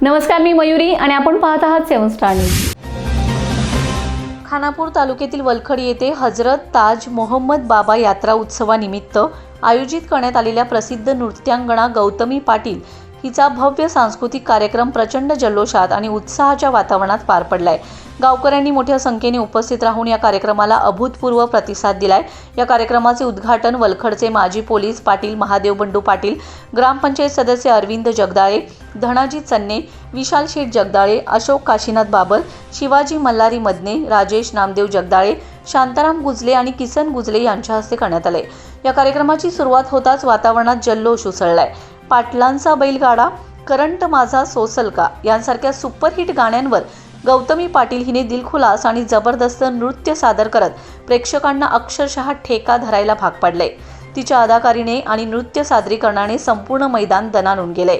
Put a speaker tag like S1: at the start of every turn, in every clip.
S1: नमस्कार, मी मयुरी आणि आपण पाहत आहात 7 स्टार न्यूज।
S2: खानापूर तालुक्यातील वलखड येथे हजरत ताज मोहम्मद बाबा यात्रा उत्सवानिमित्त आयोजित करण्यात आलेल्या प्रसिद्ध नृत्यांगना गौतमी पाटील हिचा भव्य सांस्कृतिक कार्यक्रम प्रचंड जल्लोषात आणि उत्साहाच्या वातावरणात पार पडलाय। गावकऱ्यांनी मोठ्या संख्येने उपस्थित राहून या कार्यक्रमाला अभूतपूर्व प्रतिसाद दिलाय। या कार्यक्रमाचे उद्घाटन वलखडचे माजी पोलीस पाटील महादेव बंडू पाटील, ग्रामपंचायत सदस्य अरविंद जगदाळे, धनाजी चन्ने, विशाल शेठ जगदाळे, अशोक काशीनाथ बाबर, शिवाजी मल्हारी मदने, राजेश नामदेव जगदाळे, शांताराम गुजले आणि किसन गुजले यांच्या हस्ते करण्यात आले। या कार्यक्रमाची सुरुवात होताच वातावरणात जल्लोष उसळलाय। पाटलांचा बैलगाडा, करंट माझा सोसल का यांसारख्या सुपरहिट गाण्यांवर गौतमी पाटील हिने दिलखुलास आणि जबरदस्त नृत्य सादर करत प्रेक्षकांना अक्षरशः ठेका धरायला भाग पाडले। तिच्या अदाकारीने आणि नृत्य सादरीकरणाने संपूर्ण मैदान दणाणून गेले।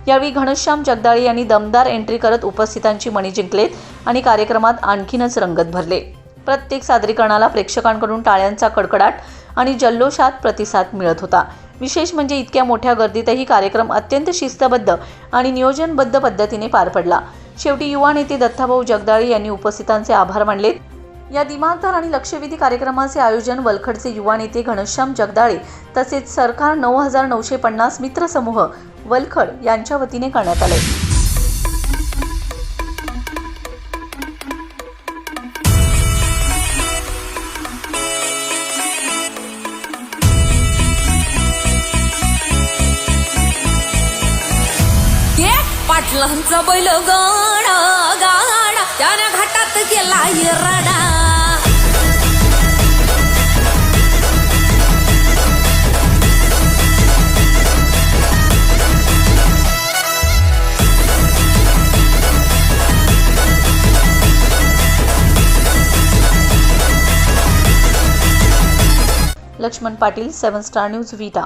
S2: यावेळी घनश्याम जगदाळे यांनी दमदार एंट्री करत उपस्थितांची मने जिंकलेत आणि कार्यक्रमात आणखीनच रंगत भरले। प्रत्येक सादरीकरणाला प्रेक्षकांकडून टाळ्यांचा कडकडाट आणि जल्लोषात प्रतिसाद मिळत होता। विशेष म्हणजे इतक्या मोठ्या गर्दीतही कार्यक्रम अत्यंत शिस्तबद्ध आणि नियोजनबद्ध पद्धतीने पार पडला। शेवटी युवा नेते दत्ताभाऊ जगदाळे यांनी उपस्थितांचे आभार मानले। या दिमागदार आणि लक्षवेधी कार्यक्रमाचे आयोजन वलखडचे युवा नेते घनश्याम जगदाळे तसेच सरकार 9950 मित्र समूह वलखड यांच्या वतीने करण्यात आले।
S3: पाटलांचा बैल गाडा गाडा त्याने घाटात गेला रडा।
S2: लक्ष्मण पाटील, 7 स्टार न्यूज, विटा।